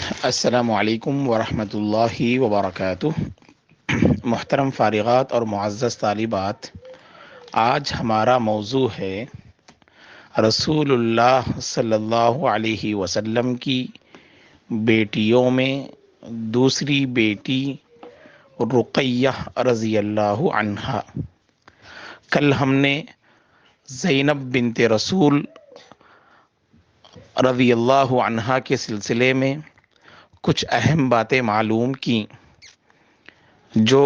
السلام علیکم ورحمۃ اللہ وبرکاتہ۔ محترم فارغات اور معزز طالبات، آج ہمارا موضوع ہے رسول اللہ صلی اللہ علیہ وسلم کی بیٹیوں میں دوسری بیٹی رقیہ رضی اللہ عنہا۔ کل ہم نے زینب بنت رسول رضی اللہ عنہا کے سلسلے میں کچھ اہم باتیں معلوم کی جو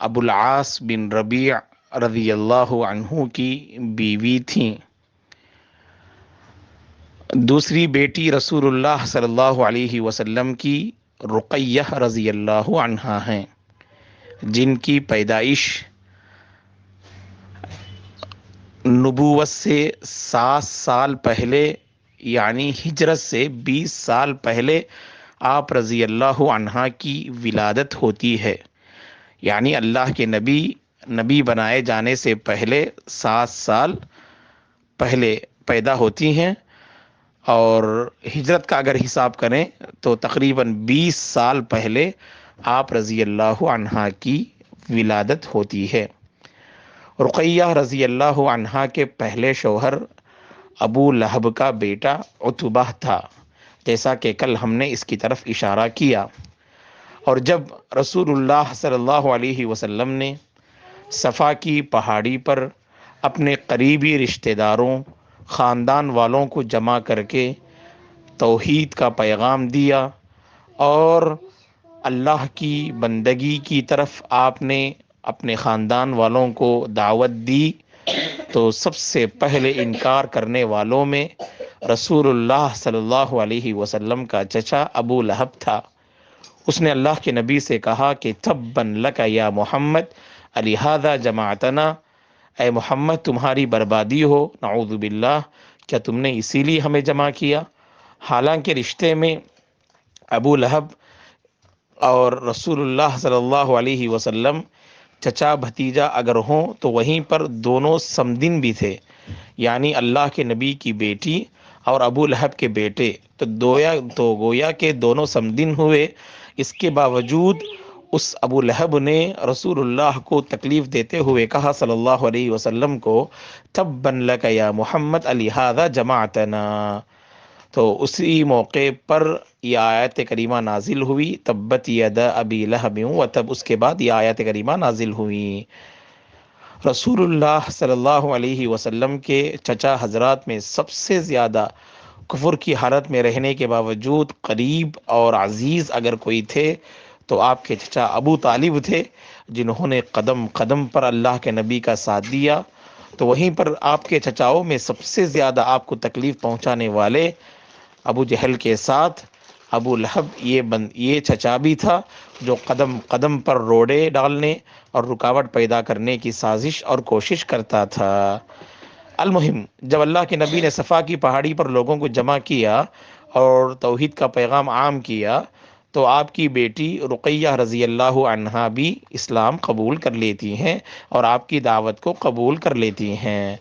ابو العاص بن ربیع رضی اللہ عنہ کی بیوی تھیں۔ دوسری بیٹی رسول اللہ صلی اللہ علیہ وسلم کی رقیہ رضی اللہ عنہا ہیں، جن کی پیدائش نبوت سے 7 سال پہلے یعنی ہجرت سے 20 سال پہلے آپ رضی اللہ عنہا کی ولادت ہوتی ہے، یعنی اللہ کے نبی بنائے جانے سے پہلے 7 سال پہلے پیدا ہوتی ہیں، اور ہجرت کا اگر حساب کریں تو تقریباً 20 سال پہلے آپ رضی اللہ عنہا کی ولادت ہوتی ہے۔ رقیہ رضی اللہ عنہا کے پہلے شوہر ابو لہب کا بیٹا عتبہ تھا، جیسا کہ کل ہم نے اس کی طرف اشارہ کیا۔ اور جب رسول اللہ صلی اللہ علیہ وسلم نے صفا کی پہاڑی پر اپنے قریبی رشتہ داروں، خاندان والوں کو جمع کر کے توحید کا پیغام دیا اور اللہ کی بندگی کی طرف آپ نے اپنے خاندان والوں کو دعوت دی، تو سب سے پہلے انکار کرنے والوں میں رسول اللہ صلی اللہ علیہ وسلم کا چچا ابو لہب تھا۔ اس نے اللہ کے نبی سے کہا کہ تباً لک یا محمد لہذا جماعتنا، اے محمد تمہاری بربادی ہو، نعوذ باللہ، کیا تم نے اسی لیے ہمیں جمع کیا؟ حالانکہ رشتے میں ابو لہب اور رسول اللہ صلی اللہ علیہ وسلم چچا بھتیجا اگر ہوں تو وہیں پر دونوں سمدن بھی تھے، یعنی اللہ کے نبی کی بیٹی اور ابو لہب کے بیٹے تو گویا کہ دونوں سمدن ہوئے۔ اس کے باوجود اس ابو لہب نے رسول اللہ کو تکلیف دیتے ہوئے کہا صلی اللہ علیہ وسلم کو تباً لک یا محمد لہذا جماعتنا، تو اسی موقع پر یہ آیت کریمہ نازل ہوئی، تبت یدا ابی لہب، و تب اس کے بعد یہ آیت کریمہ نازل ہوئی۔ رسول اللہ صلی اللہ علیہ وسلم کے چچا حضرات میں سب سے زیادہ کفر کی حالت میں رہنے کے باوجود قریب اور عزیز اگر کوئی تھے تو آپ کے چچا ابو طالب تھے، جنہوں نے قدم قدم پر اللہ کے نبی کا ساتھ دیا۔ تو وہیں پر آپ کے چچاؤں میں سب سے زیادہ آپ کو تکلیف پہنچانے والے ابو جہل کے ساتھ ابو لہب یہ چچا بھی تھا، جو قدم قدم پر روڑے ڈالنے اور رکاوٹ پیدا کرنے کی سازش اور کوشش کرتا تھا۔ المہم، جب اللہ کے نبی نے صفا کی پہاڑی پر لوگوں کو جمع کیا اور توحید کا پیغام عام کیا، تو آپ کی بیٹی رقیہ رضی اللہ عنہا بھی اسلام قبول کر لیتی ہیں اور آپ کی دعوت کو قبول کر لیتی ہیں۔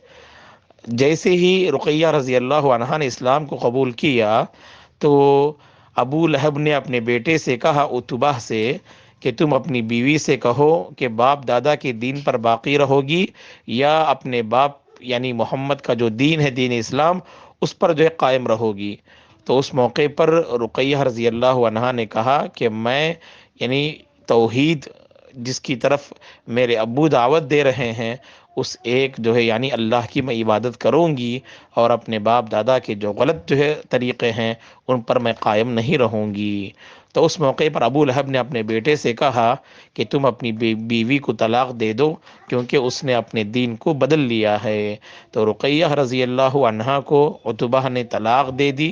جیسے ہی رقیہ رضی اللہ عنہا نے اسلام کو قبول کیا تو ابو لہب نے اپنے بیٹے سے کہا، عتبہ سے، کہ تم اپنی بیوی سے کہو کہ باپ دادا کے دین پر باقی رہو گی یا اپنے باپ یعنی محمد کا جو دین ہے، دین اسلام، اس پر جو ہے قائم رہو گی۔ تو اس موقع پر رقیہ رضی اللہ عنہا نے کہا کہ میں یعنی توحید جس کی طرف میرے ابو دعوت دے رہے ہیں اس ایک جو ہے یعنی اللہ کی میں عبادت کروں گی، اور اپنے باپ دادا کے جو غلط جو ہے طریقے ہیں ان پر میں قائم نہیں رہوں گی۔ تو اس موقع پر ابو لہب نے اپنے بیٹے سے کہا کہ تم اپنی بیوی کو طلاق دے دو، کیونکہ اس نے اپنے دین کو بدل لیا ہے۔ تو رقیہ رضی اللہ عنہا کو عتبہ نے طلاق دے دی۔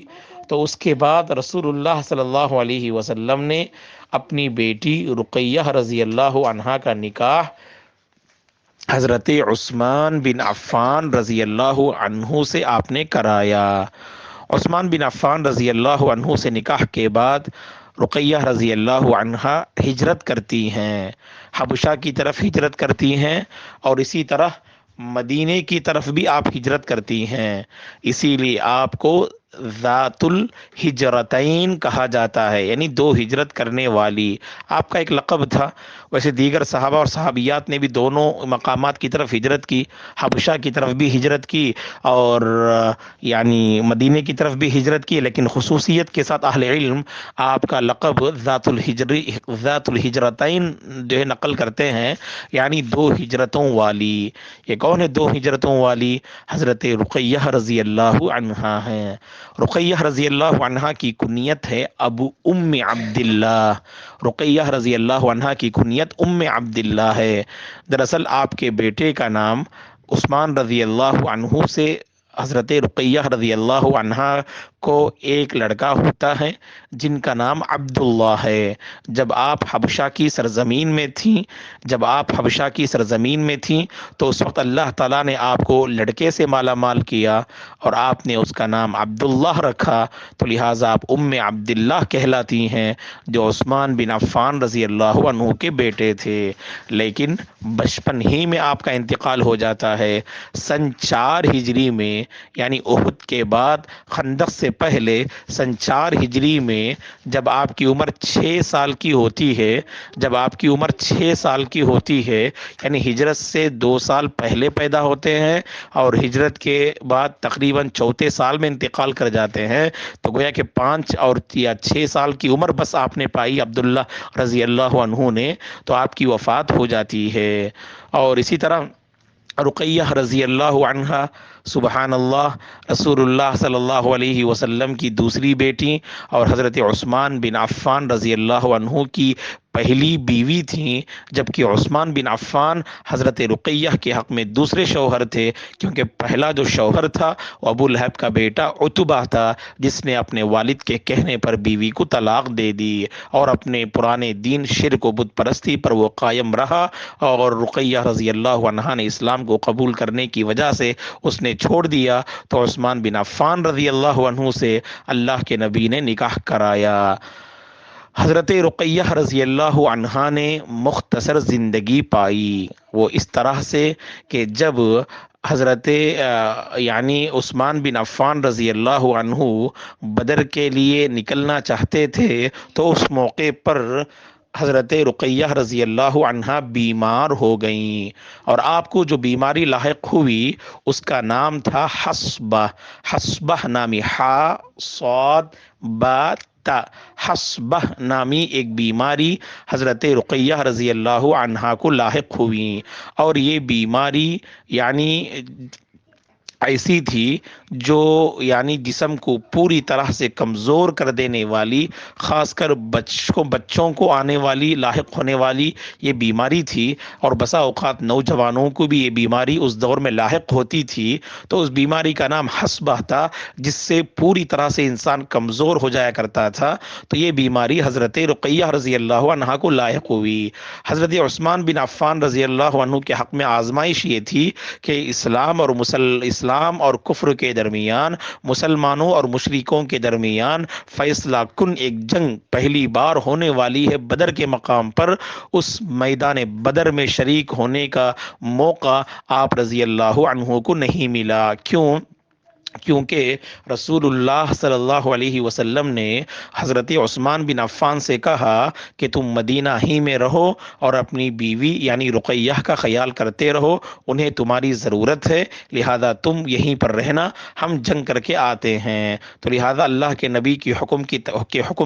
تو اس کے بعد رسول اللہ صلی اللہ علیہ وسلم نے اپنی بیٹی رقیہ رضی اللہ عنہا کا نکاح حضرت عثمان بن عفان رضی اللہ عنہ سے آپ نے کرایا۔ عثمان بن عفان رضی اللہ عنہ سے نکاح کے بعد رقیہ رضی اللہ عنہا ہجرت کرتی ہیں، حبشہ کی طرف ہجرت کرتی ہیں، اور اسی طرح مدینے کی طرف بھی آپ ہجرت کرتی ہیں۔ اسی لیے آپ کو ذات الحجرتین کہا جاتا ہے، یعنی دو ہجرت کرنے والی، آپ کا ایک لقب تھا۔ ویسے دیگر صحابہ اور صحابیات نے بھی دونوں مقامات کی طرف ہجرت کی، حبشہ کی طرف بھی ہجرت کی اور یعنی مدینے کی طرف بھی ہجرت کی، لیکن خصوصیت کے ساتھ اہل علم آپ کا لقب ذات الحجرتین جو ہے نقل کرتے ہیں، یعنی دو ہجرتوں والی۔ یہ کون ہے دو ہجرتوں والی؟ حضرت رقیہ رضی اللہ عنہا ہیں۔ رقیہ رضی اللہ عنہا کی کنیت ہے ابو ام عبداللہ۔ رقیہ رضی اللہ عنہا کی کنیت ام عبداللہ ہے۔ دراصل آپ کے بیٹے کا نام عثمان رضی اللہ عنہ سے حضرت رقیہ رضی اللہ عنہا کو ایک لڑکا ہوتا ہے جن کا نام عبداللہ ہے۔ جب آپ حبشہ کی سرزمین میں تھیں تو اس وقت اللہ تعالیٰ نے آپ کو لڑکے سے مالا مال کیا اور آپ نے اس کا نام عبداللہ رکھا، تو لہٰذا آپ ام عبداللہ کہلاتی ہیں، جو عثمان بن عفان رضی اللہ عنہ کے بیٹے تھے۔ لیکن بچپن ہی میں آپ کا انتقال ہو جاتا ہے۔ سن 4 ہجری میں، یعنی احد کے بعد خندق سے پہلے سن 4 ہجری میں جب آپ کی عمر 6 سال کی ہوتی ہے، یعنی ہجرت سے 2 سال پہلے پیدا ہوتے ہیں اور ہجرت کے بعد تقریباً 34 سال میں انتقال کر جاتے ہیں، تو گویا کہ 5 اور یا 6 سال کی عمر بس آپ نے پائی عبداللہ رضی اللہ عنہ نے، تو آپ کی وفات ہو جاتی ہے۔ اور اسی طرح رقیہ رضی اللہ عنہا سبحان اللہ رسول اللہ صلی اللہ علیہ وسلم کی دوسری بیٹی اور حضرت عثمان بن عفان رضی اللہ عنہ کی پہلی بیوی تھیں، جبکہ عثمان بن عفان حضرت رقیہ کے حق میں دوسرے شوہر تھے، کیونکہ پہلا جو شوہر تھا وہ ابو لہب کا بیٹا عتبہ تھا، جس نے اپنے والد کے کہنے پر بیوی کو طلاق دے دی اور اپنے پرانے دین شرک و بت پرستی پر وہ قائم رہا، اور رقیہ رضی اللہ عنہا نے اسلام کو قبول کرنے کی وجہ سے اس نے چھوڑ دیا، تو عثمان بن عفان رضی اللہ عنہ سے اللہ کے نبی نے نکاح کرایا۔ حضرت رقیہ رضی اللہ عنہا نے مختصر زندگی پائی، وہ اس طرح سے کہ جب حضرت یعنی عثمان بن عفان رضی اللہ عنہ بدر کے لیے نکلنا چاہتے تھے، تو اس موقع پر حضرت رقیہ رضی اللہ عنہا بیمار ہو گئیں، اور آپ کو جو بیماری لاحق ہوئی اس کا نام تھا حصبہ نامی، صاد با تا، حصبہ نامی ایک بیماری حضرت رقیہ رضی اللہ عنہا کو لاحق ہوئی، اور یہ بیماری یعنی ایسی تھی جو یعنی جسم کو پوری طرح سے کمزور کر دینے والی، خاص کر بچوں کو آنے والی لاحق ہونے والی یہ بیماری تھی، اور بسا اوقات نوجوانوں کو بھی یہ بیماری اس دور میں لاحق ہوتی تھی۔ تو اس بیماری کا نام حصبہ تھا، جس سے پوری طرح سے انسان کمزور ہو جایا کرتا تھا، تو یہ بیماری حضرت رقیہ رضی اللہ عنہا کو لاحق ہوئی۔ حضرت عثمان بن عفان رضی اللہ عنہ کے حق میں آزمائش یہ تھی کہ اسلام اور کفر کے درمیان، مسلمانوں اور مشرکوں کے درمیان فیصلہ کن ایک جنگ پہلی بار ہونے والی ہے بدر کے مقام پر۔ اس میدان بدر میں شریک ہونے کا موقع آپ رضی اللہ عنہ کو نہیں ملا۔ کیونکہ رسول اللہ صلی اللہ علیہ وسلم نے حضرت عثمان بن عفان سے کہا کہ تم مدینہ ہی میں رہو اور اپنی بیوی یعنی رقیہ کا خیال کرتے رہو، انہیں تمہاری ضرورت ہے، لہذا تم یہیں پر رہنا، ہم جنگ کر کے آتے ہیں۔ تو لہذا اللہ کے نبی کی حکم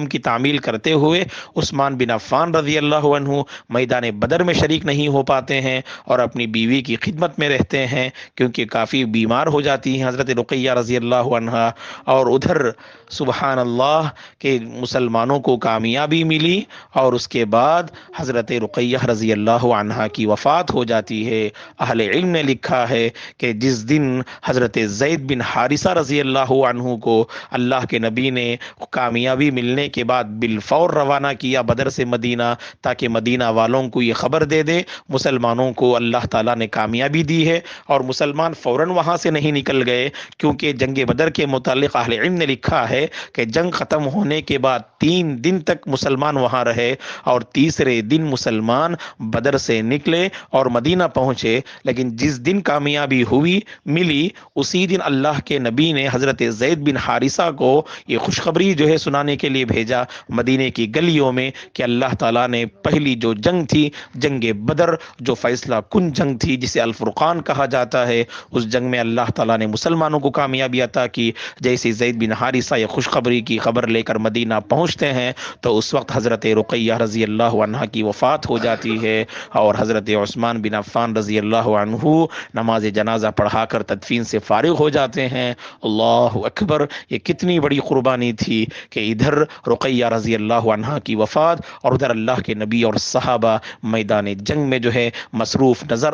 کی تعمیل کرتے ہوئے عثمان بن عفان رضی اللہ عنہ میدان بدر میں شریک نہیں ہو پاتے ہیں اور اپنی بیوی کی خدمت میں رہتے ہیں، کیونکہ کافی بیمار ہو جاتی ہیں حضرت رقیہ رضی اللہ عنہا، اور ادھر سبحان اللہ کہ مسلمانوں کو کامیابی ملی، اور اس کے بعد حضرت رقیہ رضی اللہ عنہا کی وفات ہو جاتی ہے۔ اہل علم نے لکھا ہے کہ جس دن حضرت زید بن حارثہ رضی اللہ عنہ کو اللہ کے نبی نے کامیابی ملنے کے بعد بالفور روانہ کیا بدر سے مدینہ، تاکہ مدینہ والوں کو یہ خبر دے دے مسلمانوں کو اللہ تعالیٰ نے کامیابی دی ہے، اور مسلمان فوراً وہاں سے نہیں نکل گئے، کیونکہ بلکہ جنگ بدر کے متعلق اہل علم نے لکھا ہے کہ جنگ ختم ہونے کے بعد 3 دن تک مسلمان وہاں رہے اور تیسرے دن مسلمان بدر سے نکلے اور مدینہ پہنچے، لیکن جس دن کامیابی ہوئی ملی اسی دن اللہ کے نبی نے حضرت زید بن حارثہ کو یہ خوشخبری جو ہے سنانے کے لیے بھیجا مدینے کی گلیوں میں کہ اللہ تعالیٰ نے پہلی جو جنگ تھی جنگ بدر، جو فیصلہ کن جنگ تھی جسے الفرقان کہا جاتا ہے، اس جنگ میں اللہ تعالیٰ نے مسلمانوں کو کامیابی عطا کی۔ جیسے زید بن حارثہ یہ خوشخبری کی خبر لے کر مدینہ پہنچتے ہیں تو اس وقت حضرت رقیہ رضی اللہ عنہا کی وفات ہو جاتی ہے اور حضرت عثمان بن عفان رضی اللہ عنہ نماز جنازہ پڑھا کر تدفین سے فارغ ہو جاتے ہیں۔ اللہ اکبر، یہ کتنی بڑی قربانی تھی کہ ادھر رقیہ رضی اللہ عنہا کی وفات اور ادھر اللہ کے نبی اور صحابہ میدان جنگ میں جو ہے مصروف نظر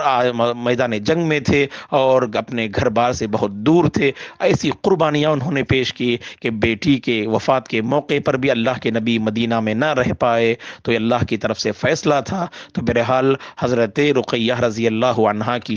میدان جنگ میں تھے اور اپنے گھر بار سے بہت دور تھے۔ ایسی قربانیاں انہوں نے پیش کی کہ بیٹی کے وفات کے موقع پر بھی اللہ کے نبی مدینہ میں نہ رہ پائے، تو یہ اللہ کی طرف سے فیصلہ تھا۔ تو بہرحال حضرت رقیہ رضی اللہ عنہا کی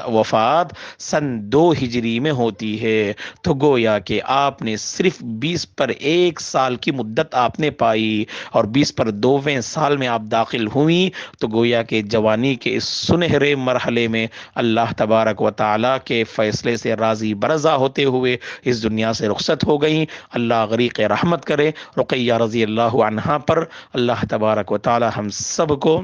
وفات سن 2 ہجری میں ہوتی ہے، تو گویا کہ آپ نے صرف 20 پر 1 سال کی مدت آپ نے پائی اور 20 پر 2ویں سال میں آپ داخل ہوئیں، تو گویا کہ جوانی کے اس سنہرے مرحلے میں اللہ تبارک و تعالیٰ کے فیصلے سے راضی برضا ہوتے ہوئے اس دنیا سے رخصت ہو گئیں۔ اللہ غریق رحمت کرے رقیہ رضی اللہ عنہا پر، اللہ تبارک و تعالیٰ ہم سب کو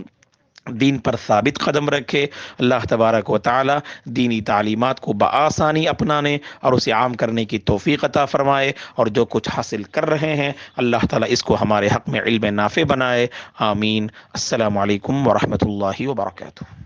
دین پر ثابت قدم رکھے، اللہ تبارک و تعالی دینی تعلیمات کو بآسانی اپنانے اور اسے عام کرنے کی توفیق عطا فرمائے، اور جو کچھ حاصل کر رہے ہیں اللہ تعالی اس کو ہمارے حق میں علم نافع بنائے، آمین۔ السلام علیکم ورحمۃ اللہ وبرکاتہ۔